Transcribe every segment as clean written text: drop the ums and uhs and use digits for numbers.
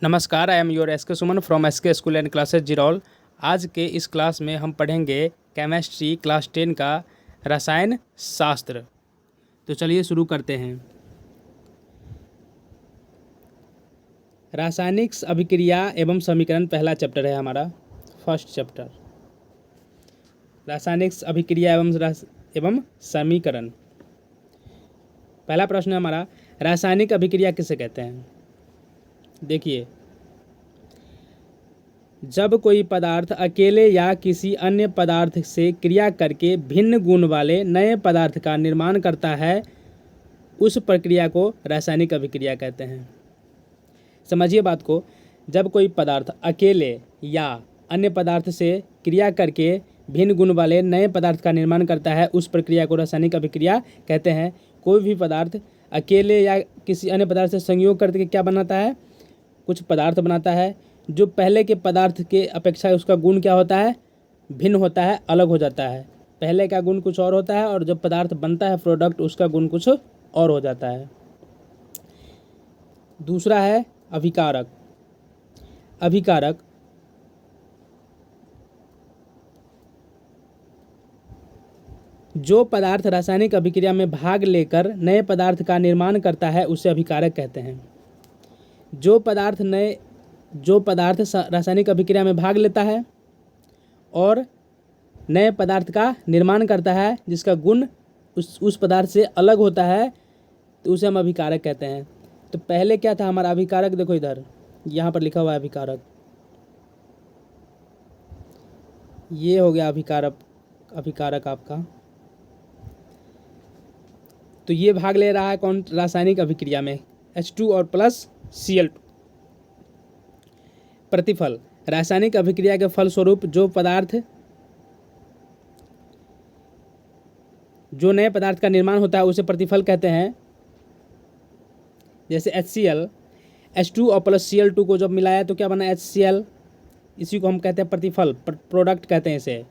नमस्कार, I am your S के सुमन from S के स्कूल एंड क्लासेज जिरौल। आज के इस क्लास में हम पढ़ेंगे केमिस्ट्री क्लास 10 का रसायन शास्त्र। तो चलिए शुरू करते हैं। रासायनिक अभिक्रिया एवं समीकरण पहला चैप्टर है हमारा, फर्स्ट चैप्टर रासायनिक अभिक्रिया एवं समीकरण। पहला प्रश्न है हमारा, रासायनिक अभिक्रिया किसे कहते हैं। देखिए, जब कोई पदार्थ अकेले या किसी अन्य पदार्थ से क्रिया करके भिन्न गुण वाले नए पदार्थ का निर्माण करता है, उस प्रक्रिया को रासायनिक अभिक्रिया कहते हैं। समझिए बात को, जब कोई पदार्थ अकेले या अन्य पदार्थ से क्रिया करके भिन्न गुण वाले नए पदार्थ का निर्माण करता है, उस प्रक्रिया को रासायनिक अभिक्रिया कहते हैं। कोई भी पदार्थ अकेले या किसी अन्य पदार्थ से संयोग करके क्या बनाता है, कुछ पदार्थ बनाता है जो पहले के पदार्थ के अपेक्षा उसका गुण क्या होता है, भिन्न होता है, अलग हो जाता है। पहले का गुण कुछ और होता है और जब पदार्थ बनता है प्रोडक्ट, उसका गुण कुछ और हो जाता है। दूसरा है अभिकारक। अभिकारक जो पदार्थ रासायनिक अभिक्रिया में भाग लेकर नए पदार्थ का निर्माण करता है, उसे अभिकारक कहते हैं। जो पदार्थ रासायनिक अभिक्रिया में भाग लेता है और नए पदार्थ का निर्माण करता है, जिसका गुण उस पदार्थ से अलग होता है, तो उसे हम अभिकारक कहते हैं। तो पहले क्या था हमारा अभिकारक, देखो इधर यहाँ पर लिखा हुआ है अभिकारक, ये हो गया अभिकारक आपका। तो ये भाग ले रहा है कौन, रासायनिक अभिक्रिया में, H2 और प्लस Cl2। प्रतिफल, रासायनिक अभिक्रिया के फलस्वरूप जो नए पदार्थ का निर्माण होता है, उसे प्रतिफल कहते हैं। जैसे HCl, H2 और प्लस Cl2 को जब मिलाया तो क्या बना, HCl। इसी को हम कहते हैं प्रतिफल, प्रोडक्ट कहते हैं इसे।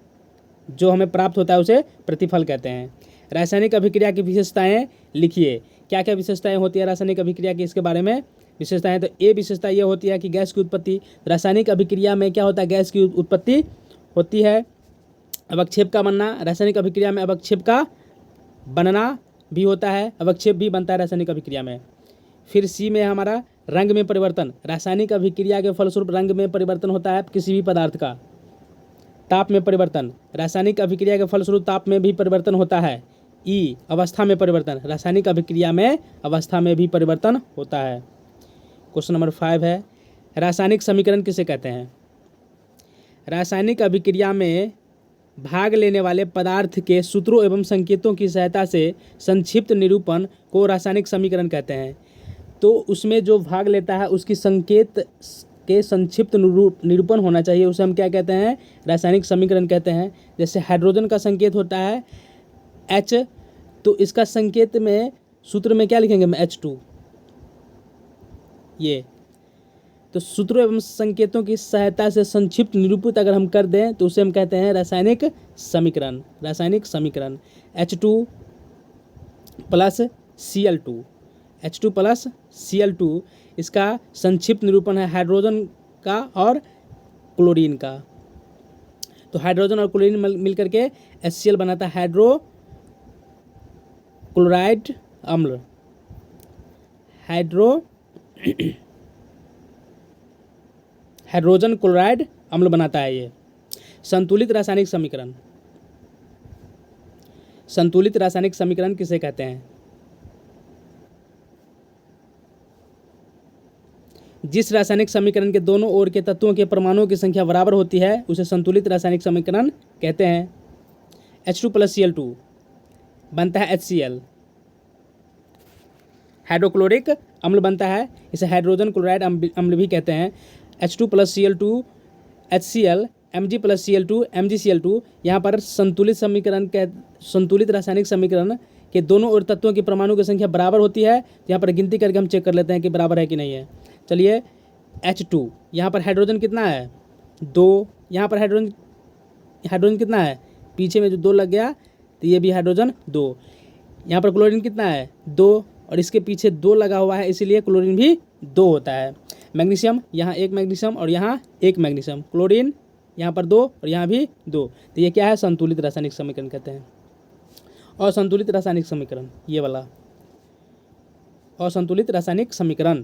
जो हमें प्राप्त होता है उसे प्रतिफल कहते हैं। रासायनिक अभिक्रिया की विशेषताएं लिखिए। क्या क्या विशेषताएं होती है रासायनिक अभिक्रिया की, इसके बारे में विशेषताएं। तो ए विशेषता ये होती है कि गैस की उत्पत्ति। रासायनिक अभिक्रिया में क्या होता है, गैस की उत्पत्ति होती है। अवक्षेप का बनना, रासायनिक अभिक्रिया में अवक्षेप का बनना भी होता है, अवक्षेप भी बनता है रासायनिक अभिक्रिया में। फिर सी में हमारा रंग में परिवर्तन। रासायनिक अभिक्रिया के फलस्वरूप रंग में परिवर्तन होता है किसी भी पदार्थ का। ताप में परिवर्तन, रासायनिक अभिक्रिया के फलस्वरूप ताप में भी परिवर्तन होता है। ई अवस्था में परिवर्तन, रासायनिक अभिक्रिया में अवस्था में भी परिवर्तन होता है। क्वेश्चन नंबर 5 है, रासायनिक समीकरण किसे कहते हैं। रासायनिक अभिक्रिया में भाग लेने वाले पदार्थ के सूत्रों एवं संकेतों की सहायता से संक्षिप्त निरूपण को रासायनिक समीकरण कहते हैं। तो उसमें जो भाग लेता है उसकी संकेत के संक्षिप्त निरूपण होना चाहिए, उसे हम क्या कहते हैं, रासायनिक समीकरण कहते हैं। जैसे हाइड्रोजन का संकेत होता है H, तो इसका संकेत में सूत्र में क्या लिखेंगे हम, H2। ये तो सूत्रों एवं संकेतों की सहायता से संक्षिप्त निरूपित अगर हम कर दें तो उसे हम कहते हैं रासायनिक समीकरण। रासायनिक समीकरण H2 plus Cl2, H2 plus Cl2, इसका संक्षिप्त निरूपण है हाइड्रोजन का और क्लोरीन का। तो हाइड्रोजन और क्लोरीन मिलकर के HCl बनाता है, हाइड्रो क्लोराइड अम्ल, हाइड्रोजन क्लोराइड अम्ल बनाता है ये। संतुलित रासायनिक समीकरण, संतुलित रासायनिक समीकरण किसे कहते हैं। जिस रासायनिक समीकरण के दोनों ओर के तत्वों के परमाणुओं की संख्या बराबर होती है, उसे संतुलित रासायनिक समीकरण कहते हैं। H2 प्लस Cl2 बनता है HCl, हाइड्रोक्लोरिक अम्ल बनता है, इसे हाइड्रोजन क्लोराइड अम्ल भी कहते हैं। H2 plus Cl2 HCl, Mg plus Cl2 MgCl2। यहाँ पर संतुलित रासायनिक समीकरण के दोनों ओर तत्वों की परमाणु की संख्या बराबर होती है। यहाँ पर गिनती करके हम चेक कर लेते हैं कि बराबर है कि नहीं है। चलिए, H2, यहाँ पर हाइड्रोजन कितना है, 2। यहाँ पर हाइड्रोजन कितना है, पीछे में जो 2 लग गया तो ये भी हाइड्रोजन 2। यहाँ पर क्लोरीन कितना है, 2, और इसके पीछे 2 लगा हुआ है, इसीलिए क्लोरीन भी 2 होता है। मैग्नीशियम, यहाँ एक मैग्नीशियम और यहाँ एक मैग्नीशियम, क्लोरीन यहाँ पर 2 और यहाँ भी 2, तो ये क्या है, संतुलित रासायनिक समीकरण कहते हैं। असंतुलित रासायनिक समीकरण, ये वाला असंतुलित रासायनिक समीकरण,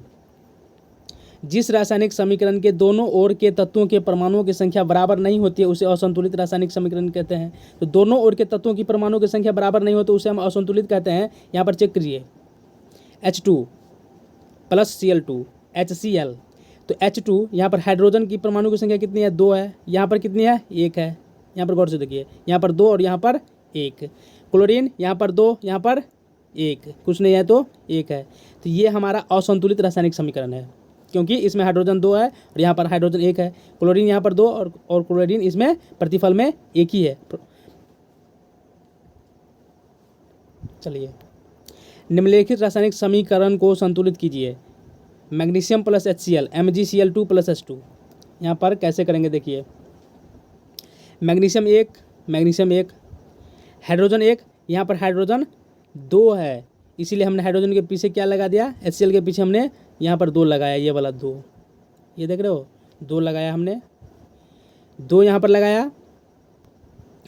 जिस रासायनिक समीकरण के दोनों ओर के तत्वों के परमाणुओं की संख्या बराबर नहीं होती है उसे असंतुलित रासायनिक समीकरण कहते हैं। तो दोनों ओर के तत्वों की परमाणुओं की संख्या बराबर नहीं हो तो उसे हम असंतुलित कहते हैं। यहाँ पर चेक करिए, H2 प्लस Cl2 HCl, तो H2 यहाँ पर हाइड्रोजन की परमाणु की संख्या कितनी है, 2 है, यहाँ पर कितनी है, 1 है, यहाँ पर गौर से देखिए, यहाँ पर 2 और यहाँ पर 1। क्लोरीन यहाँ पर 2, यहाँ पर 1, कुछ नहीं है तो 1 है, तो ये हमारा असंतुलित रासायनिक समीकरण है, क्योंकि इसमें हाइड्रोजन 2 है और यहाँ पर हाइड्रोजन 1 है। क्लोरीन यहाँ पर 2 और क्लोरीन इसमें प्रतिफल में 1 ही है। चलिए, निम्नलिखित रासायनिक समीकरण को संतुलित कीजिए। Magnesium plus HCl MgCl2 plus H2, यहाँ पर कैसे करेंगे देखिए, मैग्नीशियम 1, हाइड्रोजन 1, यहाँ पर हाइड्रोजन 2 है, इसीलिए हमने हाइड्रोजन के पीछे क्या लगा दिया, HCl के पीछे हमने यहाँ पर 2 लगाया, ये वाला 2, ये देख रहे हो, 2 लगाया हमने, 2 यहाँ पर लगाया,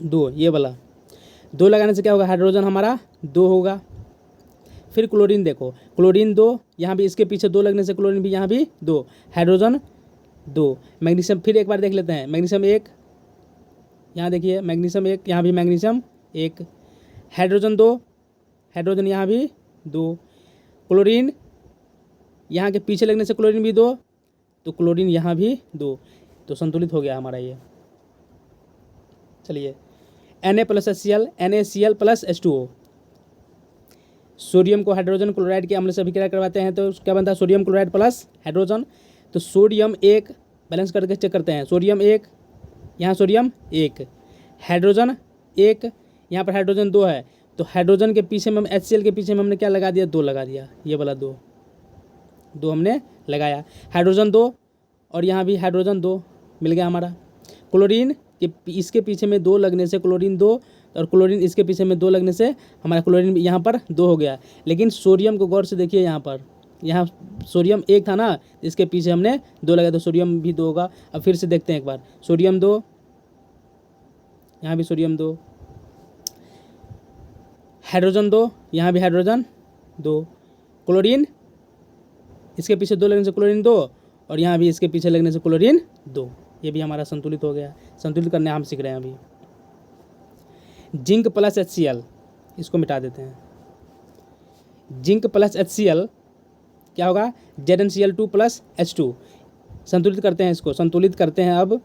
2 ये वाला 2 लगाने से क्या होगा, हाइड्रोजन हमारा 2 होगा। फिर क्लोरीन देखो, क्लोरीन 2, यहाँ भी इसके पीछे 2 लगने से क्लोरीन भी यहाँ भी 2, हाइड्रोजन 2। मैग्नीशियम फिर एक बार देख लेते हैं, मैग्नीशियम 1, यहाँ देखिए मैग्नीशियम 1, यहाँ भी मैग्नीशियम 1, हाइड्रोजन 2, हाइड्रोजन यहाँ भी 2, क्लोरीन यहाँ के पीछे लगने से क्लोरीन भी 2, तो क्लोरीन यहाँ भी 2, तो संतुलित हो गया हमारा ये। चलिए, Na plus HCl NaCl plus H2O, sodium को हाइड्रोजन क्लोराइड के अम्ल से अभिक्रिया करवाते हैं तो क्या बनता है, सोडियम क्लोराइड प्लस हाइड्रोजन। तो सोडियम 1 बैलेंस करके चेक करते हैं, सोडियम 1, यहाँ सोडियम 1, हाइड्रोजन 1, यहाँ पर हाइड्रोजन 2 है, तो हाइड्रोजन के पीछे में HCl के पीछे में हमने क्या लगा दिया, 2 लगा दिया, ये वाला 2 हमने लगाया, हाइड्रोजन 2 और यहाँ भी हाइड्रोजन 2 मिल गया हमारा। क्लोरीन के इसके पीछे में 2 लगने से क्लोरीन 2 और क्लोरीन इसके पीछे में 2 लगने से हमारा क्लोरीन यहाँ पर 2 हो गया। लेकिन सोडियम को गौर से देखिए, यहाँ सोडियम 1 था ना, इसके पीछे हमने 2 लगाया तो सोडियम भी 2 होगा। अब फिर से देखते हैं एक बार, सोडियम 2, यहाँ भी सोडियम 2, हाइड्रोजन 2, यहाँ भी हाइड्रोजन 2, क्लोरीन इसके पीछे 2 लगने से क्लोरीन 2 और यहाँ भी इसके पीछे लगने से क्लोरीन 2, ये भी हमारा संतुलित हो गया। संतुलित करने हम सीख रहे हैं अभी। जिंक प्लस HCl, इसको मिटा देते हैं, जिंक प्लस HCl क्या होगा, ZnCl2 प्लस H2, संतुलित करते हैं, इसको संतुलित करते हैं। अब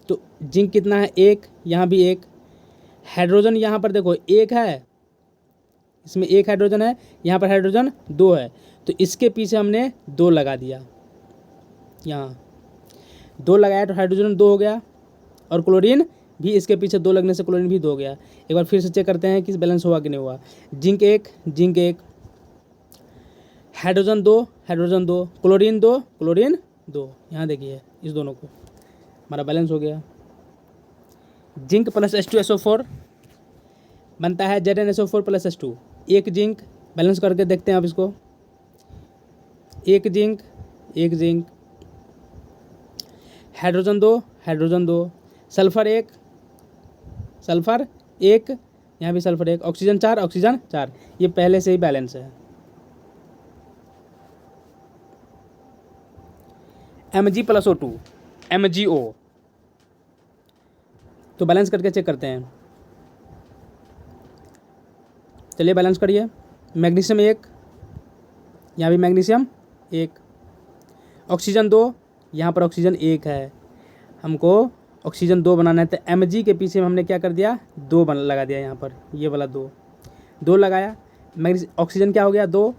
तो जिंक कितना है, 1, यहाँ भी 1, हाइड्रोजन यहाँ पर देखो 1 है, इसमें 1 हाइड्रोजन है, यहाँ पर हाइड्रोजन 2 है, तो इसके पीछे हमने 2 लगा दिया, यहाँ 2 लगाया तो हाइड्रोजन 2 हो गया और क्लोरीन भी इसके पीछे 2 लगने से क्लोरीन भी 2 हो गया। एक बार फिर से चेक करते हैं कि बैलेंस हुआ कि नहीं हुआ। जिंक 1, हाइड्रोजन 2, क्लोरीन 2, यहाँ देखिए इस दोनों को, हमारा बैलेंस हो गया। जिंक प्लस H2SO4 बनता है ZnSO4 plus H2, 1 zinc, balance करके देखते हैं अब इसको, 1 जिंक, हाइड्रोजन 2, सल्फर 1, यहाँ भी सल्फर 1, ऑक्सीजन 4, ये पहले से ही बैलेंस है। Mg प्लस O2 MgO, तो बैलेंस करके चेक करते हैं। चलिए बैलेंस करिए, मैग्नीशियम 1, यहाँ भी मैग्नीशियम 1, ऑक्सीजन 2, यहाँ पर ऑक्सीजन 1 है, हमको ऑक्सीजन 2 बनाना है, तो Mg के पीछे हमने क्या कर दिया, 2 लगा दिया, यहाँ पर ये वाला 2 लगाया, ऑक्सीजन क्या हो गया, 2,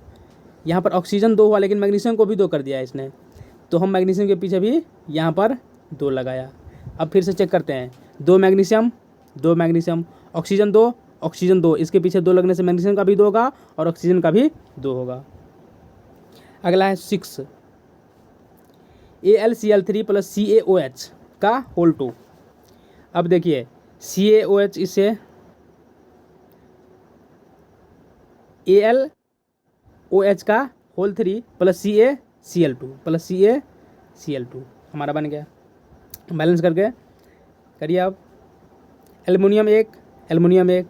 यहाँ पर ऑक्सीजन 2 हुआ लेकिन मैग्नीशियम को भी 2 कर दिया इसने, तो हम मैग्नीशियम के पीछे भी यहाँ पर 2 लगाया। अब फिर से चेक करते हैं, 2 मैग्नीशियम, ऑक्सीजन 2, इसके पीछे 2 लगने से मैग्नीशियम का भी 2 होगा और ऑक्सीजन का भी 2 होगा। अगला है 6, AlCl3 प्लस CaOH का होल 2। अब देखिए CaOH इससे AlOH का whole 3 plus CaCl2 plus Cl2 हमारा बन गया। बैलेंस करके करिए अब। एल्युमिनियम 1,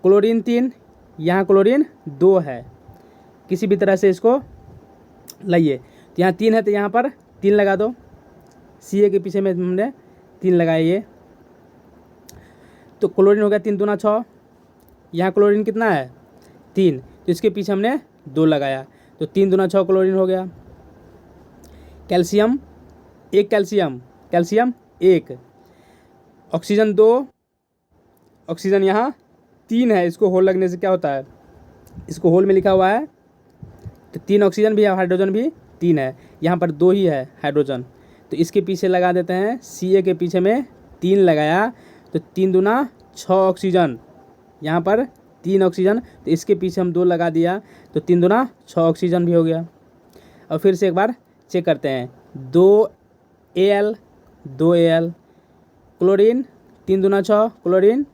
क्लोरीन 3, यहाँ क्लोरीन 2 है। किसी भी तरह से इसको लाइए, तो यहाँ 3 है तो यहाँ पर 3 लगा दो। Ca के पीछे में हमने 3 लगाया ये, तो क्लोरीन हो गया 3 दूना 6। यहाँ क्लोरीन कितना है 3, तो इसके पीछे हमने 2 लगाया, तो 3 दूना 6 क्लोरीन हो गया। कैल्शियम 1, कैल्शियम 1, ऑक्सीजन 2, ऑक्सीजन यहाँ 3 है। इसको होल लगने से क्या होता है, इसको होल में लिखा हुआ है तो 3 ऑक्सीजन भी है, हाइड्रोजन भी 3 है। यहाँ पर 2 ही है हाइड्रोजन, तो इसके पीछे लगा देते हैं। Ca के पीछे में 3 लगाया, तो 3 दूना 6 ऑक्सीजन, यहाँ पर 3 ऑक्सीजन, तो इसके पीछे हम 2 लगा दिया, तो 3 दूना 6 ऑक्सीजन भी हो गया। और फिर से एक बार चेक करते हैं। 2 Al, क्लोरीन 3 दूना 6 क्लोरीन,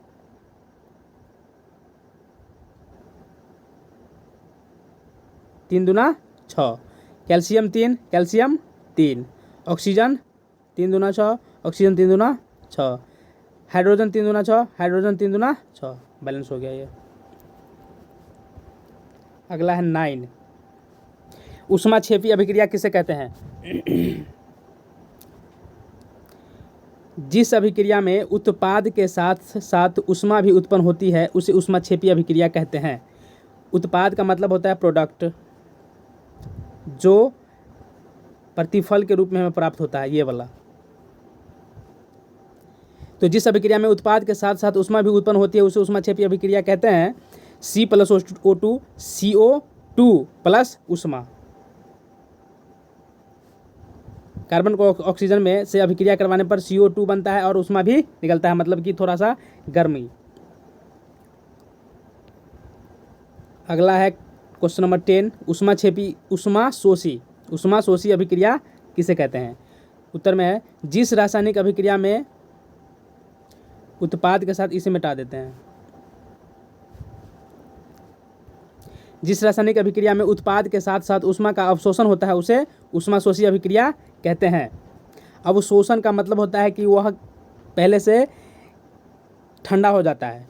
3 दूना 6, कैल्शियम 3, ऑक्सीजन 3 दूना 6, ऑक्सीजन 3 दूना 6, हाइड्रोजन 3 दूना 6, हाइड्रोजन 3 दूना 6, बैलेंस हो गया ये। अगला है 9, ऊष्माक्षेपी अभिक्रिया किसे कहते हैं? जिस अभिक्रिया में उत्पाद के साथ साथ ऊष्मा भी उत्पन्न होती है उसे ऊष्माक्षेपी अभिक्रिया कहते हैं। उत्पाद का मतलब होता है प्रोडक्ट, जो प्रतिफल के रूप में हमें प्राप्त होता है, ये वाला। तो जिस अभिक्रिया में उत्पाद के साथ साथ ऊष्मा भी उत्पन्न होती है उसे ऊष्माक्षेपी अभिक्रिया कहते हैं। C+O2 CO2 प्लस ऊष्मा, कार्बन को ऑक्सीजन में से अभिक्रिया करवाने पर CO2 बनता है और ऊष्मा भी निकलता है, मतलब कि थोड़ा सा गर्मी। अगला है क्वेश्चन नंबर 10, ऊष्मा शोषी अभिक्रिया किसे कहते हैं? उत्तर में है जिस रासायनिक अभिक्रिया में उत्पाद के साथ इसे मिटा देते हैं। जिस रासायनिक अभिक्रिया में उत्पाद के साथ साथ ऊष्मा का अवशोषण होता है उसे ऊष्मा शोषी अभिक्रिया कहते हैं। अवशोषण का मतलब होता है कि वह पहले से ठंडा हो जाता है,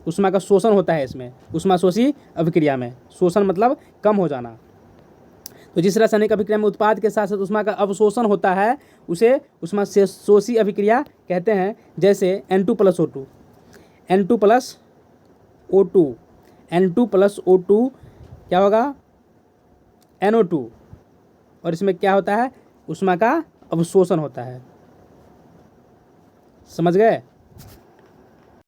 ऊष्मा का शोषण होता है इसमें। ऊष्मा शोषी अभिक्रिया में शोषण मतलब कम हो जाना। तो जिस रासायनिक अभिक्रिया में उत्पाद के साथ साथ ऊष्मा का अवशोषण होता है उसे ऊष्मा शोषी अभिक्रिया कहते हैं। जैसे N2+O2, N2+O2 क्या होगा NO2, और इसमें क्या होता है ऊष्मा का अवशोषण होता है। समझ गए?